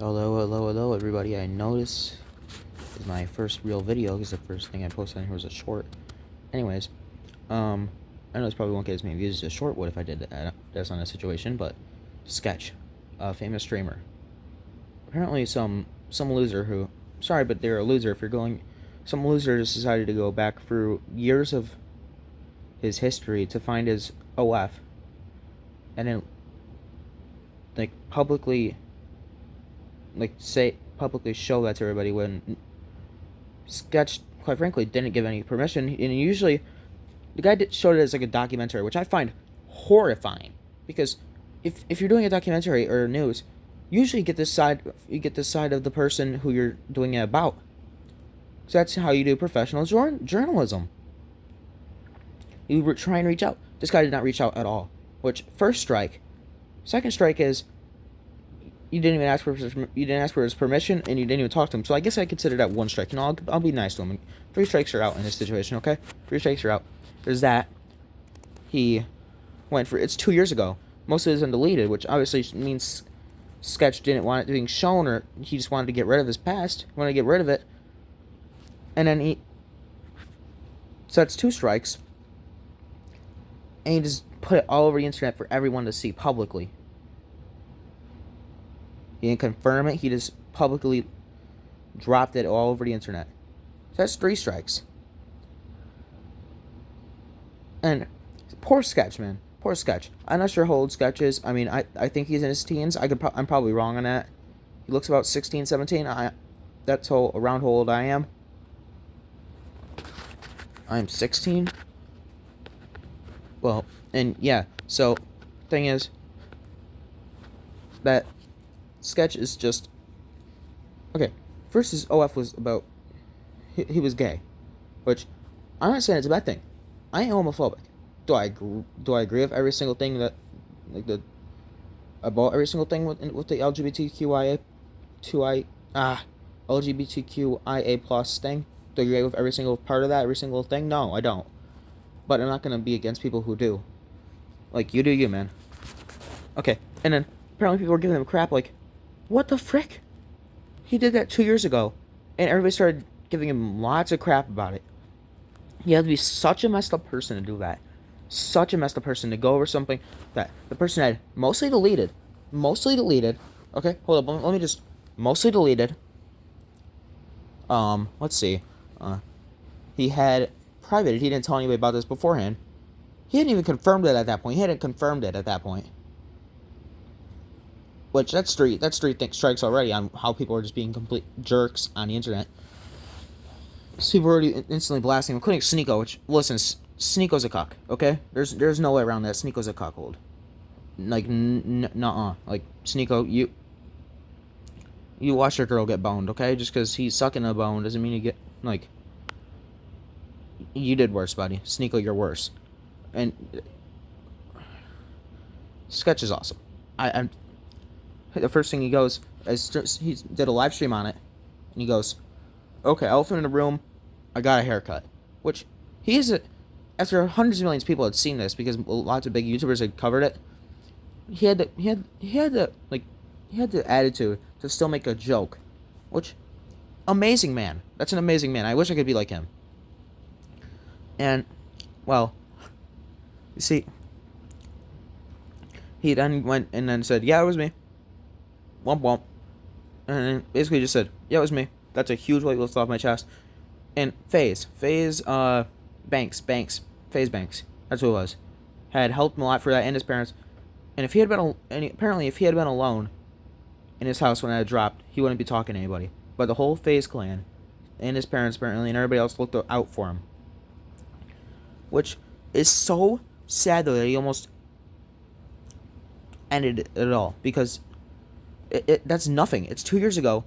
Hello, everybody. I know this is my first real video because the first thing I posted on here was a short. Anyways, I know this probably won't get as many views as a short would if I did that's on a situation, but Sketch, a famous streamer. Apparently, some loser who, sorry, but they're a loser if you're going. Some loser just decided to go back through years of his history to find his OF, and then publicly show that to everybody when Sketch, quite frankly, didn't give any permission. And usually, the guy showed it as like a documentary, which I find horrifying because if you're doing a documentary or news, usually you get this side of the person who you're doing it about. So that's how you do professional journalism. You were trying to reach out. This guy did not reach out at all. Which, first strike. Second strike is you didn't even ask for his permission, and you didn't even talk to him. So I guess I consider that one strike. I'll be nice to him. 3 strikes are out in this situation, okay? 3 strikes are out. There's that. He went for it's 2 years ago. Most of it isn't deleted, which obviously means Sketch didn't want it being shown, or he just wanted to get rid of his past. He wanted to get rid of it, and then so that's 2 strikes, and he just put it all over the internet for everyone to see publicly. He didn't confirm it. He just publicly dropped it all over the internet. So that's 3 strikes. And poor Sketch, man. Poor Sketch. I'm not sure how old Sketch is. I mean, I think he's in his teens. I'm probably wrong on that. He looks about 16, 17. That's around how old I am. I'm 16. Well, and yeah. So, thing is that Sketch is just okay. First, his OF was about he was gay, which I'm not saying it's a bad thing. I ain't homophobic. Do I agree with every single thing that about every single thing with the LGBTQIA plus thing? Do I agree with every single part of that, every single thing? No, I don't. But I'm not gonna be against people who do. Like, you do you, man. Okay, and then apparently people were giving him crap like, what the frick? He did that 2 years ago, and everybody started giving him lots of crap about it. You have to be such a messed up person to do that. Such a messed up person to go over something that the person had mostly deleted. Okay, hold up. Let me just mostly deleted. Let's see. He had privated. He didn't tell anybody about this beforehand. He hadn't even confirmed it at that point. Which that's three strikes already on how people are just being complete jerks on the internet. So people were already instantly blasting him, including Sneeko, which, listen, Sneeko's a cuck, okay? There's no way around that. Sneeko's a cuckold. Like, nuh-uh. Like, Sneeko, you watch your girl get boned, okay? Just because he's sucking a bone doesn't mean you get, like, you did worse, buddy. Sneeko, you're worse. And Sketch is awesome. The first thing he goes, he did a live stream on it, and he goes, okay, elephant in the room, I got a haircut. Which, after hundreds of millions of people had seen this, because lots of big YouTubers had covered it, he had the attitude to still make a joke. Which, amazing man. That's an amazing man. I wish I could be like him. And, well, you see, he then went and then said, yeah, it was me. Womp womp. And then basically just said, yeah, it was me. That's a huge weight lifted off my chest. And FaZe Banks, that's who it was, had helped him a lot for that, and his parents. And if he had been alone in his house when that dropped, he wouldn't be talking to anybody. But the whole FaZe clan, and his parents apparently, and everybody else looked out for him. Which is so sad, though, that he almost ended it all, because that's nothing. It's 2 years ago.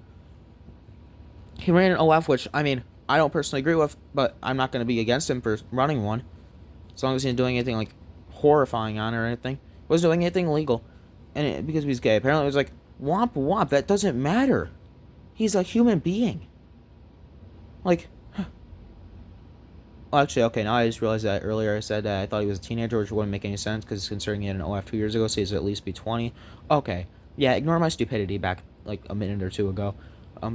He ran an OF, which, I mean, I don't personally agree with, but I'm not going to be against him for running one. As long as he's not doing anything, like, horrifying on or anything. He wasn't doing anything illegal. And because he's gay. Apparently it was like, womp womp, that doesn't matter. He's a human being. Like, well, actually, okay, now I just realized that earlier I said that I thought he was a teenager, which wouldn't make any sense, because considering he had an OF 2 years ago, so he's at least be 20. Okay, yeah, ignore my stupidity back like a minute or two ago.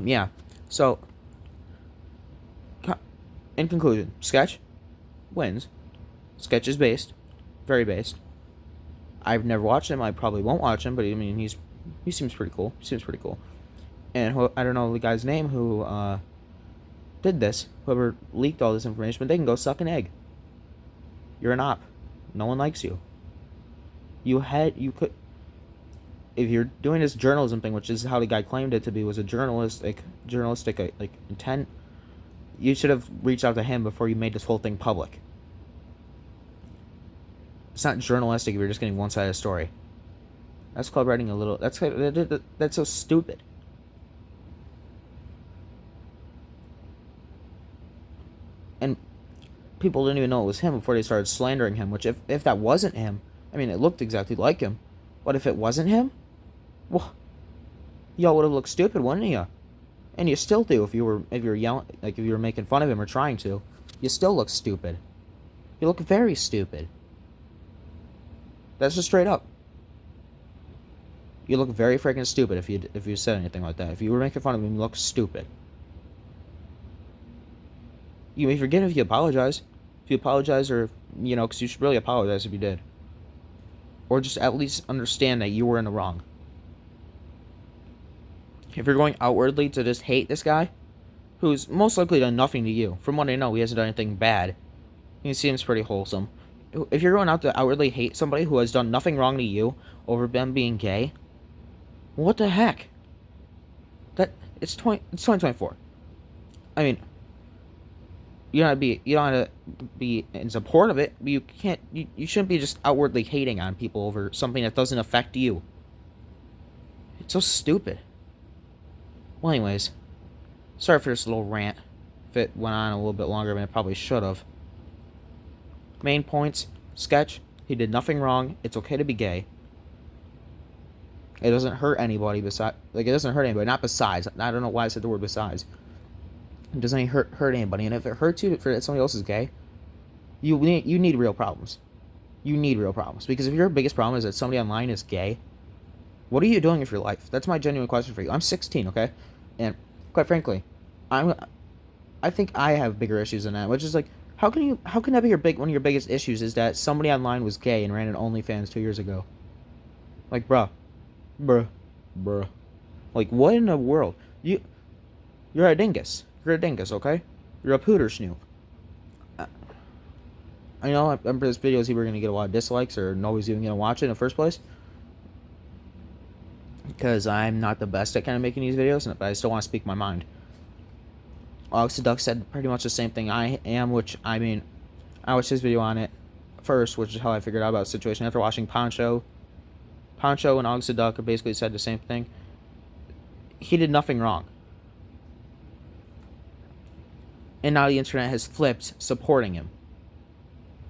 Yeah. So, in conclusion, Sketch wins. Sketch is based, very based. I've never watched him. I probably won't watch him, but I mean, he seems pretty cool. He seems pretty cool. And I don't know the guy's name who did this. Whoever leaked all this information, but they can go suck an egg. You're an op. No one likes you. You could, if you're doing this journalism thing, which is how the guy claimed it to be, was a journalistic like intent. You should have reached out to him before you made this whole thing public. It's not journalistic if you're just getting one side of the story. That's called writing a little. That's so stupid. And people didn't even know it was him before they started slandering him. Which, if that wasn't him, I mean, it looked exactly like him. But if it wasn't him, well, y'all would have looked stupid, wouldn't you? And you still do if you were yelling, like if you were making fun of him or trying to. You still look stupid. You look very stupid. That's just straight up. You look very freaking stupid if you said anything like that. If you were making fun of him, you look stupid. You may forget if you apologize. If you apologize, or because you should really apologize if you did, or just at least understand that you were in the wrong. If you're going outwardly to just hate this guy, who's most likely done nothing to you, from what I know, he hasn't done anything bad. He seems pretty wholesome. If you're going out to outwardly hate somebody who has done nothing wrong to you over them being gay, what the heck? It's 2024. I mean, you don't have to be in support of it, but you shouldn't be just outwardly hating on people over something that doesn't affect you. It's so stupid. Well, anyways, sorry for this little rant. If it went on a little bit longer than it probably should have. Main points: Sketch, he did nothing wrong. It's okay to be gay. It doesn't hurt anybody besides. Like, it doesn't hurt anybody. Not besides. I don't know why I said the word besides. It doesn't hurt anybody. And if it hurts you for somebody else is gay, you need real problems. You need real problems. Because if your biggest problem is that somebody online is gay, what are you doing with your life? That's my genuine question for you. I'm 16, okay? And quite frankly, I think I have bigger issues than that, which is like, how can that be one of your biggest issues is that somebody online was gay and ran an OnlyFans 2 years ago? Like, bruh. Like, what in the world? You're a dingus. You're a dingus, okay? You're a pooter snoop. I know I'm for this video is either going to get a lot of dislikes or nobody's even going to watch it in the first place. Because I'm not the best at kind of making these videos, but I still want to speak my mind. Alex the Duck said pretty much the same thing I am, which, I mean, I watched his video on it first, which is how I figured out about the situation. After watching Poncho and Alex the Duck basically said the same thing. He did nothing wrong. And now the internet has flipped supporting him.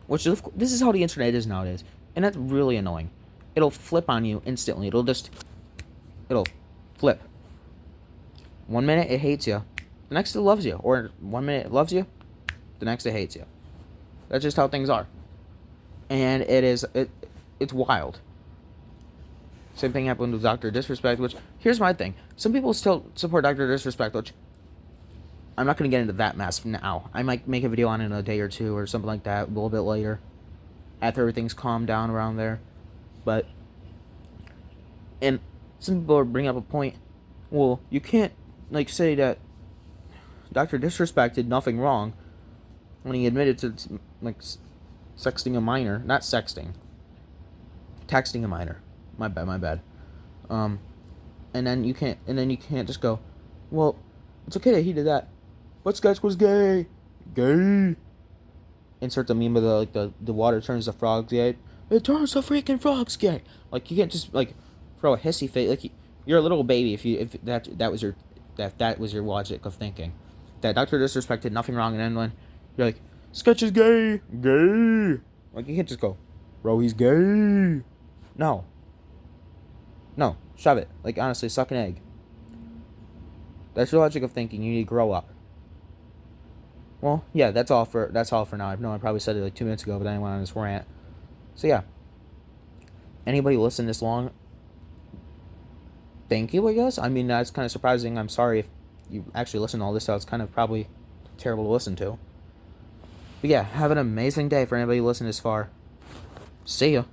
This is how the internet is nowadays. And that's really annoying. It'll flip on you instantly. It'll flip. 1 minute it hates you. The next it loves you. Or 1 minute it loves you. The next it hates you. That's just how things are. And it's wild. Same thing happened with Dr. Disrespect, which, here's my thing. Some people still support Dr. Disrespect, which I'm not going to get into that mess now. I might make a video on it in a day or two or something like that, a little bit later, after everything's calmed down around there. But, and some people are bringing up a point, well, you can't, like, say that Dr. Disrespect did nothing wrong when he admitted to, like, sexting a minor. Not sexting. Texting a minor. My bad. And then you can't just go, well, it's okay that he did that, but Sketch was gay. Insert the meme of the water turns the frogs gay. It turns the freaking frogs gay. Like, you can't just, like, throw a hissy face. Like, you're a little baby if that was your logic of thinking. That Dr. Disrespect did nothing wrong, and then when you're like, Sketch is gay. Like, you can't just go, bro, he's gay. No, shove it. Like, honestly, suck an egg. That's your logic of thinking. You need to grow up. Well, yeah, that's all for now. I know I probably said it like 2 minutes ago, but then I went on this rant. So yeah. Anybody listen this long? thank you, I guess. I mean, that's kind of surprising. I'm sorry if you actually listen to all this, so it's kind of probably terrible to listen to. But yeah, have an amazing day for anybody listening this far. See ya.